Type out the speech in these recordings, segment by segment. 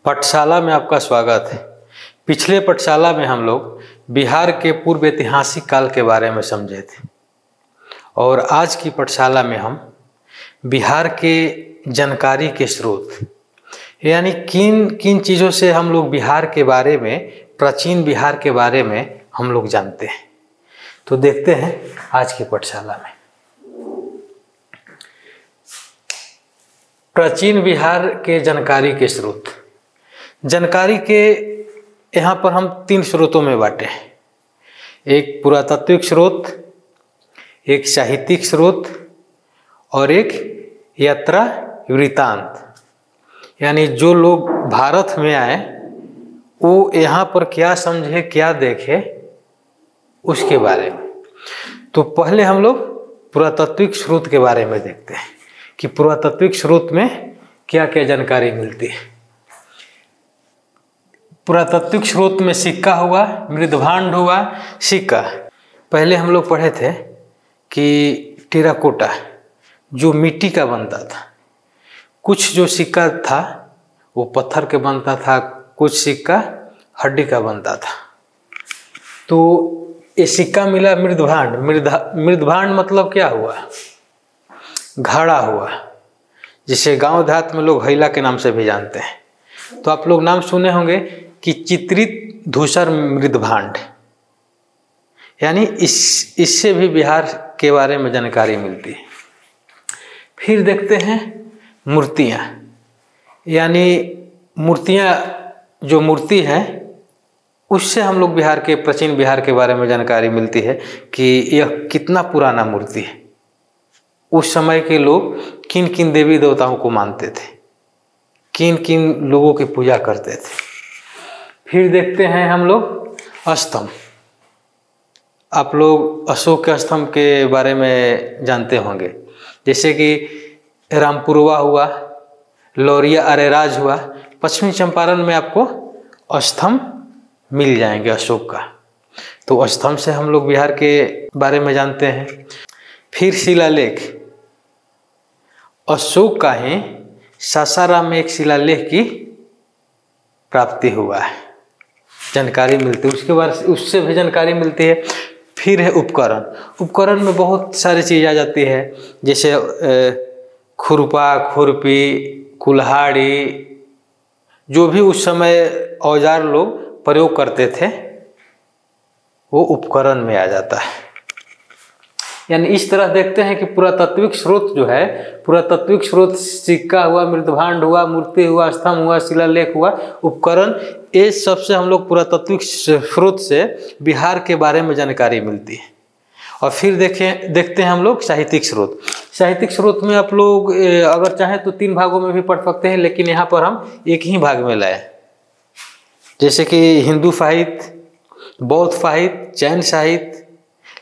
पाठशाला में आपका स्वागत है। पिछले पाठशाला में हम लोग बिहार के पूर्व ऐतिहासिक काल के बारे में समझे थे और आज की पाठशाला में हम बिहार के जानकारी के स्रोत यानी किन किन चीज़ों से हम लोग बिहार के बारे में, प्राचीन बिहार के बारे में हम लोग जानते हैं। तो देखते हैं आज की पाठशाला में प्राचीन बिहार के जानकारी के स्रोत। जानकारी के यहाँ पर हम 3 स्रोतों में बांटे हैं, एक पुरातात्विक स्रोत, एक साहित्यिक स्रोत और एक यात्रा वृत्तांत। यानी जो लोग भारत में आए वो यहाँ पर क्या समझे, क्या देखे, उसके बारे में। तो पहले हम लोग पुरातात्विक स्रोत के बारे में देखते हैं कि पुरातात्विक स्रोत में क्या क्या जानकारी मिलती है। पुरातात्विक स्रोत में सिक्का हुआ, मृदभांड हुआ। सिक्का पहले हम लोग पढ़े थे कि टेराकोटा जो मिट्टी का बनता था, कुछ जो सिक्का था वो पत्थर के बनता था, कुछ सिक्का हड्डी का बनता था। तो ये सिक्का मिला मृदभांड। मृदभांड मतलब क्या हुआ? घड़ा हुआ, जिसे गांव देहात में लोग हैला के नाम से भी जानते हैं। तो आप लोग नाम सुने होंगे कि चित्रित धूसर मृदभांड, यानी इससे भी बिहार के बारे में जानकारी मिलती है। फिर देखते हैं मूर्तियाँ, यानी मूर्तियाँ, जो मूर्ति है उससे हम लोग बिहार के, प्राचीन बिहार के बारे में जानकारी मिलती है कि यह कितना पुराना मूर्ति है, उस समय के लोग किन किन देवी देवताओं को मानते थे, किन किन लोगों की पूजा करते थे। फिर देखते हैं हम लोग स्तंभ। आप लोग अशोक के स्तंभ के बारे में जानते होंगे, जैसे कि रामपुरवा हुआ, लौरिया अरेराज हुआ। पश्चिमी चंपारण में आपको स्तंभ मिल जाएंगे अशोक का। तो स्तंभ से हम लोग बिहार के बारे में जानते हैं। फिर शिलालेख, अशोक का ही सासाराम में एक शिलालेख की प्राप्ति हुआ है, जानकारी मिलती है उसके बारे, उससे भी जानकारी मिलती है। फिर है उपकरण। उपकरण में बहुत सारी चीज़ आ जाती है, जैसे खुरपा, खुरपी, कुल्हाड़ी, जो भी उस समय औजार लोग प्रयोग करते थे वो उपकरण में आ जाता है। यानी इस तरह देखते हैं कि पुरातात्विक स्रोत जो है, पुरातात्विक स्रोत सिक्का हुआ, मृदभांड हुआ, मूर्ति हुआ, स्तंभ हुआ, शिलालेख हुआ, उपकरण, ये सबसे हम लोग पुरातात्विक स्रोत से बिहार के बारे में जानकारी मिलती है। और फिर देखते हैं हम लोग साहित्यिक स्रोत। साहित्यिक स्रोत में आप लोग अगर चाहें तो 3 भागों में भी पढ़ सकते हैं, लेकिन यहाँ पर हम एक ही भाग में लाए, जैसे कि हिंदू साहित्य, बौद्ध साहित्य, जैन साहित्य,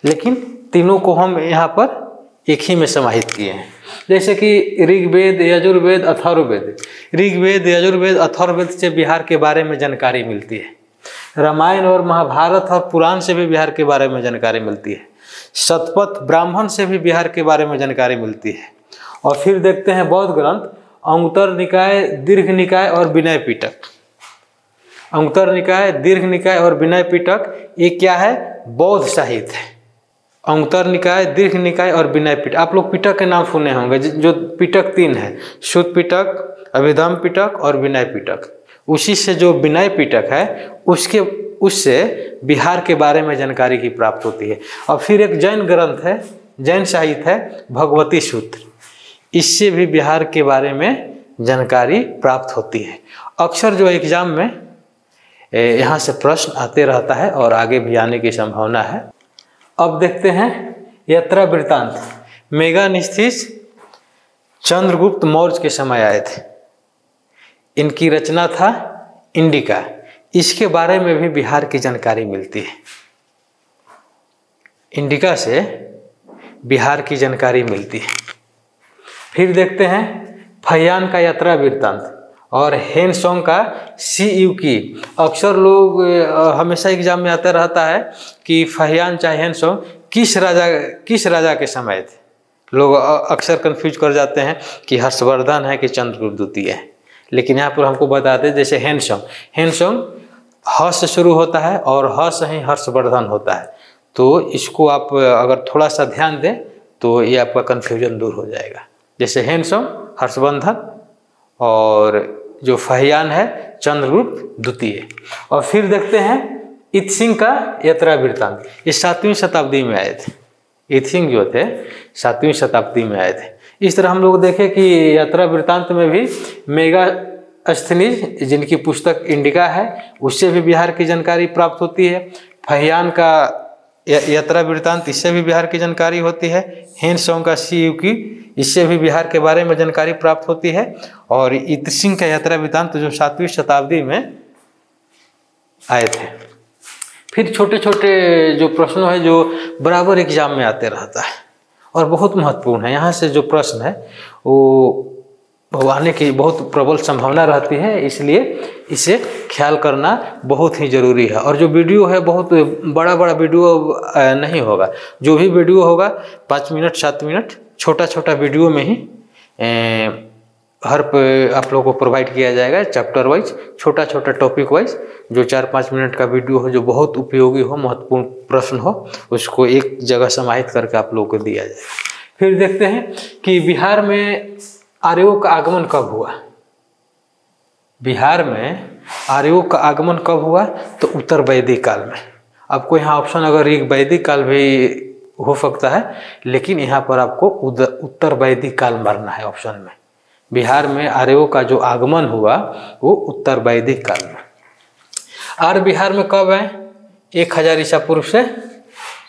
लेकिन तीनों को हम यहाँ पर एक ही में समाहित किए हैं। जैसे कि ऋग्वेद, यजुर्वेद, अथर्ववेद। ऋग्वेद, यजुर्वेद, अथर्ववेद से बिहार के बारे में जानकारी मिलती है। रामायण और महाभारत और पुराण से भी बिहार के बारे में जानकारी मिलती है। शतपथ ब्राह्मण से भी बिहार के बारे में जानकारी मिलती है। और फिर देखते हैं बौद्ध ग्रंथ, अंगुत्तर निकाय, दीर्घ निकाय और विनय पिटक। अंगुत्तर निकाय, दीर्घ निकाय और विनय पिटक, ये क्या है? बौद्ध साहित्य है। अंगुत्तर निकाय, दीर्घ निकाय और विनय पिटक। आप लोग पिटक के नाम सुने होंगे, जो पिटक 3 है, शुद्ध पिटक, अभिधम पिटक और विनय पिटक। उसी से जो विनय पिटक है उससे बिहार के बारे में जानकारी की प्राप्त होती है। और फिर एक जैन ग्रंथ है, जैन साहित्य है, भगवती सूत्र। इससे भी बिहार के बारे में जानकारी प्राप्त होती है। अक्सर जो एग्जाम में यहाँ से प्रश्न आते रहता है और आगे भी आने की संभावना है। अब देखते हैं यात्रा वृत्तांत। मेगानिस्थिस चंद्रगुप्त मौर्य के समय आए थे। इनकी रचना था इंडिका। इसके बारे में भी बिहार की जानकारी मिलती है। इंडिका से बिहार की जानकारी मिलती है। फिर देखते हैं फहियान का यात्रा वृत्तांत और हेनसोंग का सीयूकी। अक्सर लोग हमेशा एग्जाम में आता रहता है कि फहियान चाहे हेनसोंग किस राजा के समय थे। लोग अक्सर कंफ्यूज कर जाते हैं कि हर्षवर्धन है कि चंद्रगुप्त द्वितीय है, लेकिन यहाँ पर हमको बताते हैं जैसे हैंडसम, हैंडसम ह से शुरू होता है और ह से ही हर्षवर्धन होता है। तो इसको आप अगर थोड़ा सा ध्यान दें तो ये आपका कन्फ्यूजन दूर हो जाएगा। जैसे हैंडसम हर्षवर्धन, और जो फहियान है चंद्रगुप्त द्वितीय। और फिर देखते हैं इत सिंह का यात्रा वृत्तांत, ये 7वीं शताब्दी में आए थे। इत सिंह जो थे 7वीं शताब्दी में आए थे। इस तरह हम लोग देखें कि यात्रा वृत्तांत में भी मेगास्थनीज जिनकी पुस्तक इंडिका है उससे भी बिहार की जानकारी प्राप्त होती है। फहियान का यात्रा वृत्तांत, इससे भी बिहार की जानकारी होती है। हैंडसम का सीयूकी, इससे भी बिहार के बारे में जानकारी प्राप्त होती है। और इत सिंह का यात्रा वृत्तांत जो 7वीं शताब्दी में आए थे। फिर छोटे छोटे जो प्रश्न है जो बराबर एग्जाम में आते रहता है और बहुत महत्वपूर्ण है। यहाँ से जो प्रश्न है वो आने की बहुत प्रबल संभावना रहती है, इसलिए इसे ख्याल करना बहुत ही ज़रूरी है। और जो वीडियो है बहुत बड़ा बड़ा वीडियो नहीं होगा, जो भी वीडियो होगा 5 मिनट 7 मिनट छोटा छोटा वीडियो में ही आप लोगों को प्रोवाइड किया जाएगा, चैप्टर वाइज, छोटा छोटा टॉपिक वाइज। जो 4-5 मिनट का वीडियो हो, जो बहुत उपयोगी हो, महत्वपूर्ण प्रश्न हो, उसको एक जगह समाहित करके आप लोगों को दिया जाएगा। फिर देखते हैं कि बिहार में आर्यों का आगमन कब हुआ। बिहार में आर्यों का आगमन कब हुआ? तो उत्तर वैदिक काल में। आपको यहाँ ऑप्शन अगर ऋग वैदिक काल भी हो सकता है, लेकिन यहाँ पर आपको उत्तर वैदिक काल मारना है ऑप्शन में। बिहार में आर्यों का जो आगमन हुआ वो उत्तर वैदिक काल में। आर्य बिहार में कब आए? 1000 ईसा पूर्व से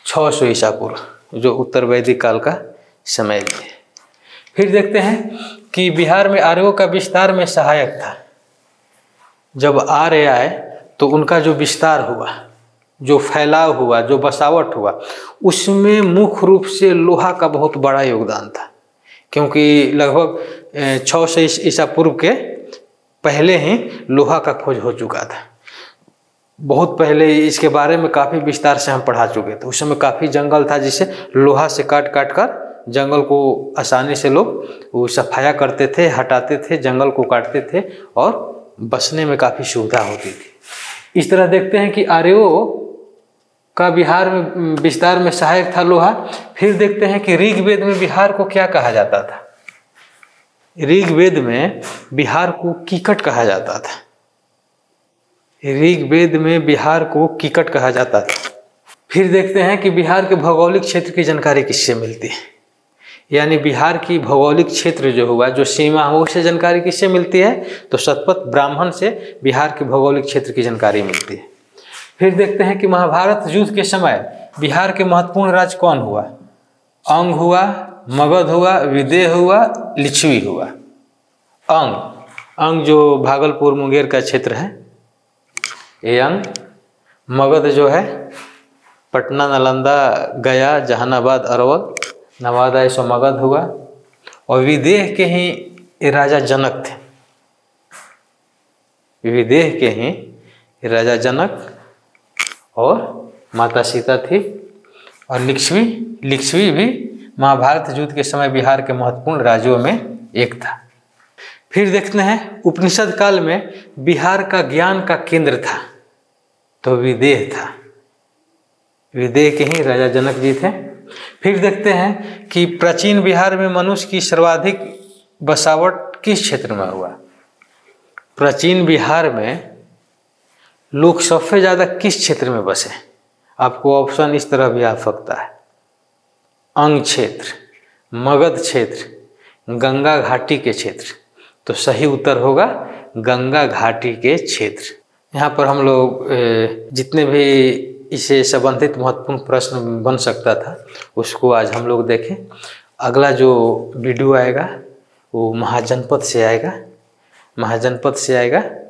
600 ईसा पूर्व, जो उत्तर वैदिक काल का समय भी है। फिर देखते हैं कि बिहार में आर्यों का विस्तार में सहायक था। जब आर्य आए तो उनका जो विस्तार हुआ, जो फैलाव हुआ, जो बसावट हुआ, उसमें मुख्य रूप से लोहा का बहुत बड़ा योगदान था। क्योंकि लगभग 600 ईसा पूर्व के पहले ही लोहा का खोज हो चुका था। बहुत पहले इसके बारे में काफ़ी विस्तार से हम पढ़ा चुके थे। उस समय काफ़ी जंगल था, जिसे लोहा से काट काट कर जंगल को आसानी से लोग वो सफाया करते थे, हटाते थे, जंगल को काटते थे और बसने में काफ़ी सुविधा होती थी। इस तरह देखते हैं कि आर्यों का बिहार में विस्तार में सहायक था लोहा। फिर देखते हैं कि ऋग्वेद में बिहार को क्या कहा जाता था। ऋग्वेद में बिहार को कीकट कहा जाता था। ऋग्वेद में बिहार को कीकट कहा जाता था। फिर देखते हैं कि बिहार के भौगोलिक क्षेत्र की जानकारी किससे मिलती है। यानी बिहार की भौगोलिक क्षेत्र जो हुआ, जो सीमा हो, उससे जानकारी किससे मिलती है? तो शतपथ ब्राह्मण से बिहार के भौगोलिक क्षेत्र की जानकारी मिलती है। फिर देखते हैं कि महाभारत युद्ध के समय बिहार के महत्वपूर्ण राज्य कौन हुआ? अंग हुआ, मगध हुआ, विदेह हुआ, लिच्छवी हुआ। अंग जो भागलपुर मुंगेर का क्षेत्र है, ये अंग। मगध जो है पटना, नालंदा, गया, जहानाबाद, अरवल, नवादा, ऐसा मगध हुआ। और विदेह के ही राजा जनक थे। विदेह के ही राजा जनक और माता सीता थी। और लिच्छवी भी महाभारत युद्ध के समय बिहार के महत्वपूर्ण राज्यों में एक था। फिर देखते हैं उपनिषद काल में बिहार का ज्ञान का केंद्र था, तो विदेह था। विदेह के ही राजा जनक जी थे। फिर देखते हैं कि प्राचीन बिहार में मनुष्य की सर्वाधिक बसावट किस क्षेत्र में हुआ। प्राचीन बिहार में लोग सबसे ज़्यादा किस क्षेत्र में बसे? आपको ऑप्शन इस तरह भी आ सकता है, अंग क्षेत्र, मगध क्षेत्र, गंगा घाटी के क्षेत्र। तो सही उत्तर होगा गंगा घाटी के क्षेत्र। यहाँ पर हम लोग जितने भी इससे संबंधित महत्वपूर्ण प्रश्न बन सकता था उसको आज हम लोग देखें। अगला जो वीडियो आएगा वो महाजनपद से आएगा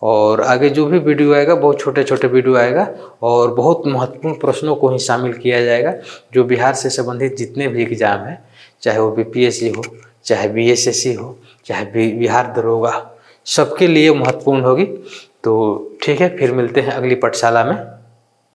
और आगे जो भी वीडियो आएगा बहुत छोटे छोटे वीडियो आएगा और बहुत महत्वपूर्ण प्रश्नों को ही शामिल किया जाएगा, जो बिहार से संबंधित जितने भी एग्जाम हैं, चाहे वो बीपीएससी हो, चाहे बीएसएससी हो, चाहे बिहार दरोगा, सबके लिए महत्वपूर्ण होगी। तो ठीक है, फिर मिलते हैं अगली पाठशाला में।